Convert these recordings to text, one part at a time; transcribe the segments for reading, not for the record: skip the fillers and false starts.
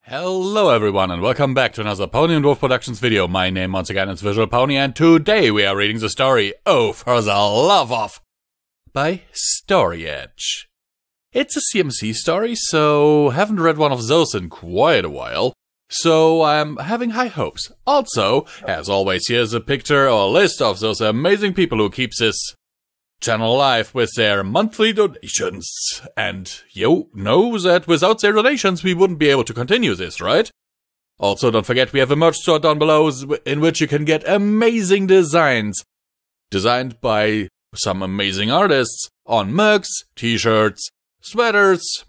Hello everyone and welcome back to another Pony&Wolf Productions video. My name once again is Visual Pony and today we are reading the story Oh For the Love Of by Story Edge. It's a CMC story, so haven't read one of those in quite a while, so I'm having high hopes. Also, as always, here's a picture or a list of those amazing people who keeps this channel alive with their monthly donations. And you know that without their donations we wouldn't be able to continue this, right? Also, don't forget we have a merch store down below in which you can get amazing designs designed by some amazing artists on mugs, t-shirts, sweaters,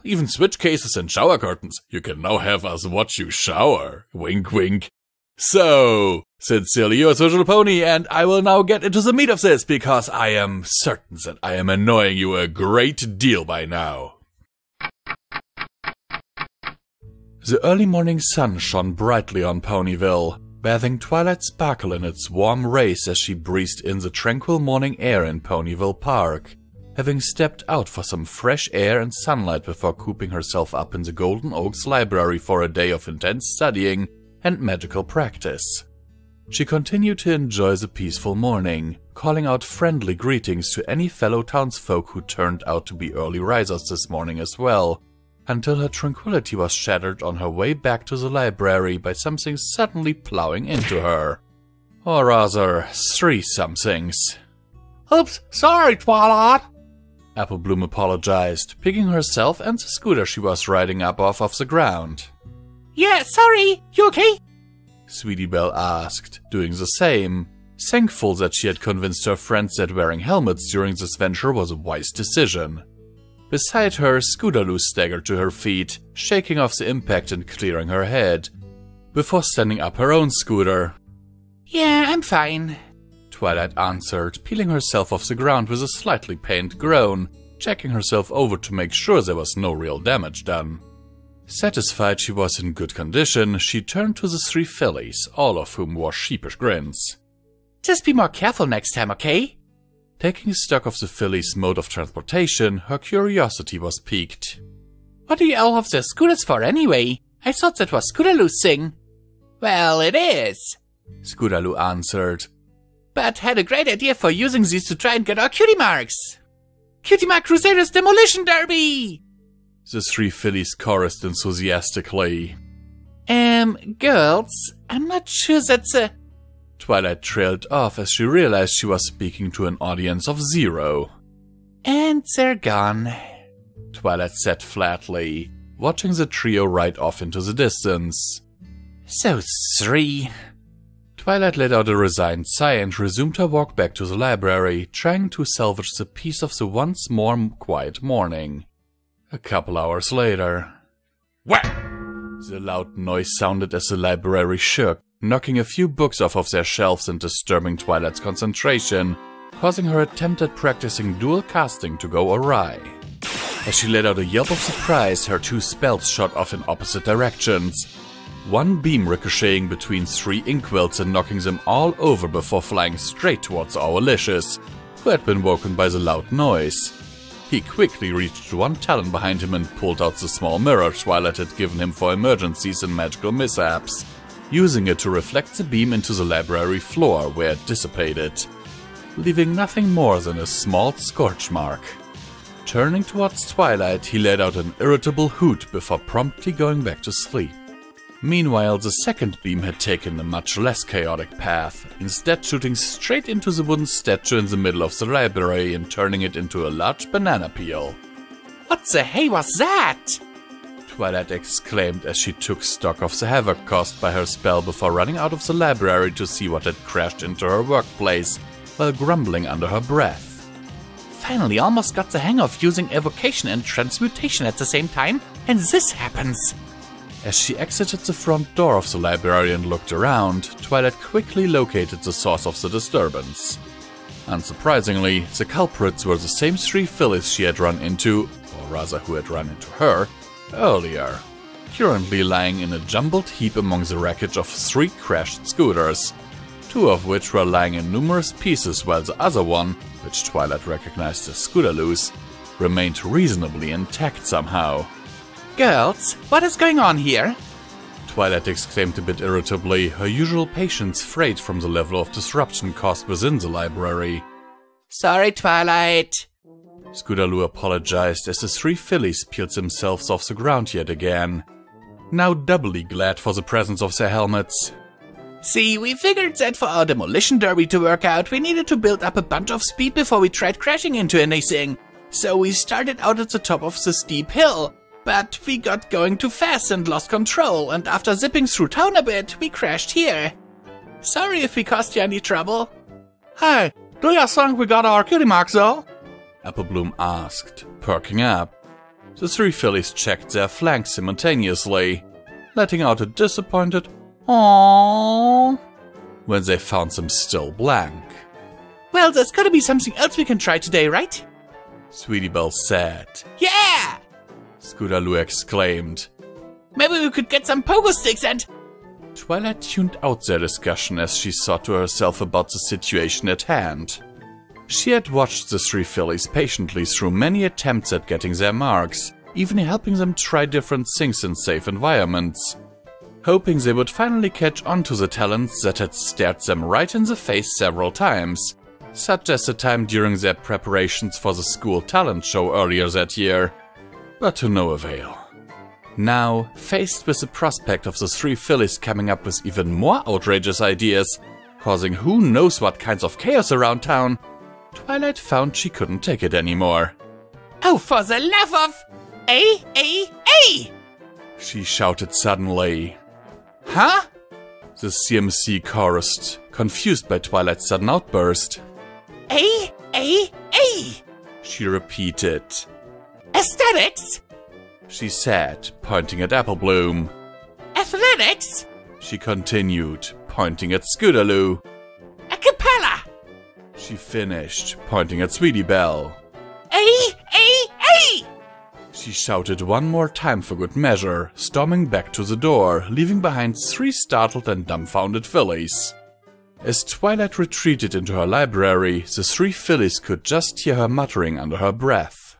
even switch cases and shower curtains. You can now have us watch you shower. Wink wink. So, sincerely yours, Visual Pony, and I will now get into the meat of this, because I am certain that I am annoying you a great deal by now. The early morning sun shone brightly on Ponyville, bathing twilight sparkle in its warm rays as she breathed in the tranquil morning air in Ponyville Park, having stepped out for some fresh air and sunlight before cooping herself up in the Golden Oaks Library for a day of intense studying and magical practice. She continued to enjoy the peaceful morning, calling out friendly greetings to any fellow townsfolk who turned out to be early risers this morning as well, until her tranquility was shattered on her way back to the library by something suddenly plowing into her. Or rather, three somethings. Oops, sorry, Twilight. Apple Bloom apologized, picking herself and the scooter she was riding up off of the ground. Yeah, sorry, you okay? Sweetie Belle asked, doing the same, thankful that she had convinced her friends that wearing helmets during this venture was a wise decision. Beside her, Scootaloo staggered to her feet, shaking off the impact and clearing her head, before standing up her own scooter. Yeah, I'm fine, Twilight answered, peeling herself off the ground with a slightly pained groan, checking herself over to make sure there was no real damage done. Satisfied she was in good condition, she turned to the three fillies, all of whom wore sheepish grins. Just be more careful next time, okay? Taking stock of the fillies' mode of transportation, her curiosity was piqued. What do you all have the scooters for anyway? I thought that was Scootaloo's thing. Well, it is, Scootaloo answered, but had a great idea for using these to try and get our cutie marks. Cutie Mark Crusaders Demolition Derby! The three fillies chorused enthusiastically. Girls, I'm not sure that's a... Twilight trailed off as she realized she was speaking to an audience of 0. And they're gone, Twilight said flatly, watching the trio ride off into the distance. So 3. Twilight let out a resigned sigh and resumed her walk back to the library, trying to salvage the peace of the once more quiet morning. A couple hours later. Whack! The loud noise sounded as the library shook, knocking a few books off of their shelves and disturbing Twilight's concentration, causing her attempt at practicing dual casting to go awry. As she let out a yelp of surprise, her 2 spells shot off in opposite directions, one beam ricocheting between 3 inkwells and knocking them all over before flying straight towards Owlicious, who had been woken by the loud noise. He quickly reached one talon behind him and pulled out the small mirror Twilight had given him for emergencies and magical mishaps, using it to reflect the beam into the library floor where it dissipated, leaving nothing more than a small scorch mark. Turning towards Twilight, he let out an irritable hoot before promptly going back to sleep. Meanwhile, the second beam had taken a much less chaotic path, instead shooting straight into the wooden statue in the middle of the library and turning it into a large banana peel. What the hey was that? Twilight exclaimed as she took stock of the havoc caused by her spell before running out of the library to see what had crashed into her workplace, while grumbling under her breath. Finally almost got the hang of using evocation and transmutation at the same time, and this happens. As she exited the front door of the library and looked around, Twilight quickly located the source of the disturbance. Unsurprisingly, the culprits were the same 3 fillies she had run into, or rather who had run into her, earlier. currently lying in a jumbled heap among the wreckage of 3 crashed scooters, 2 of which were lying in numerous pieces while the other one, which Twilight recognized as Scootaloo's, remained reasonably intact somehow. Girls, what is going on here? Twilight exclaimed a bit irritably, her usual patience frayed from the level of disruption caused within the library. Sorry, Twilight. Scootaloo apologized as the 3 fillies peeled themselves off the ground yet again, now doubly glad for the presence of their helmets. See, we figured that for our demolition derby to work out, we needed to build up a bunch of speed before we tried crashing into anything. So we started out at the top of the steep hill, but we got going too fast and lost control, and after zipping through town a bit, we crashed here. Sorry if we caused you any trouble. Hey, do you think we got our cutie marks though? Applebloom asked, perking up. The 3 fillies checked their flanks simultaneously, letting out a disappointed "aww" when they found them still blank. Well, there's gotta be something else we can try today, right? Sweetie Belle said. Yeah! Scootaloo exclaimed. Maybe we could get some pogo sticks and... Twilight tuned out their discussion as she thought to herself about the situation at hand. She had watched the 3 fillies patiently through many attempts at getting their marks, even helping them try different things in safe environments, hoping they would finally catch on to the talents that had stared them right in the face several times, such as the time during their preparations for the school talent show earlier that year, but to no avail. Now, faced with the prospect of the 3 fillies coming up with even more outrageous ideas, causing who knows what kinds of chaos around town, Twilight found she couldn't take it anymore. Oh, for the love of... A! She shouted suddenly. Huh? The CMC chorused, confused by Twilight's sudden outburst. A! She repeated. Aesthetics? She said, pointing at Applebloom. Athletics? She continued, pointing at Scootaloo. A cappella? She finished, pointing at Sweetie Belle. A! She shouted one more time for good measure, storming back to the door, leaving behind 3 startled and dumbfounded fillies. As Twilight retreated into her library, the 3 fillies could just hear her muttering under her breath.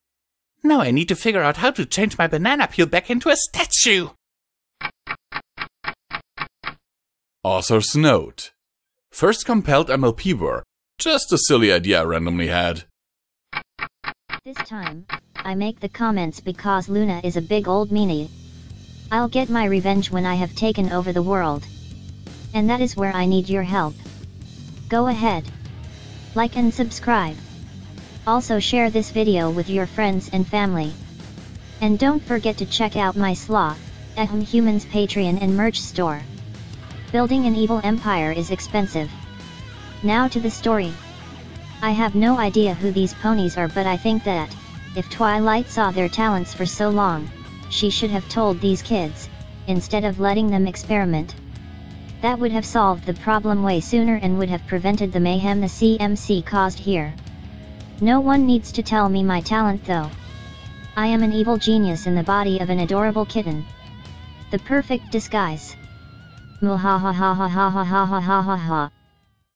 Now I need to figure out how to change my banana peel back into a statue. Author's note. First compelled MLP work. Just a silly idea I randomly had. This time, I make the comments because Luna is a big old meanie. I'll get my revenge when I have taken over the world. And that is where I need your help. Go ahead. Like and subscribe. Also share this video with your friends and family. And don't forget to check out my Sloth, Humans Patreon and merch store. Building an evil empire is expensive. Now to the story. I have no idea who these ponies are, but I think that, if Twilight saw their talents for so long, she should have told these kids, instead of letting them experiment. That would have solved the problem way sooner and would have prevented the mayhem the CMC caused here. No one needs to tell me my talent though. I am an evil genius in the body of an adorable kitten. The perfect disguise. Muhahahahahahahahaha.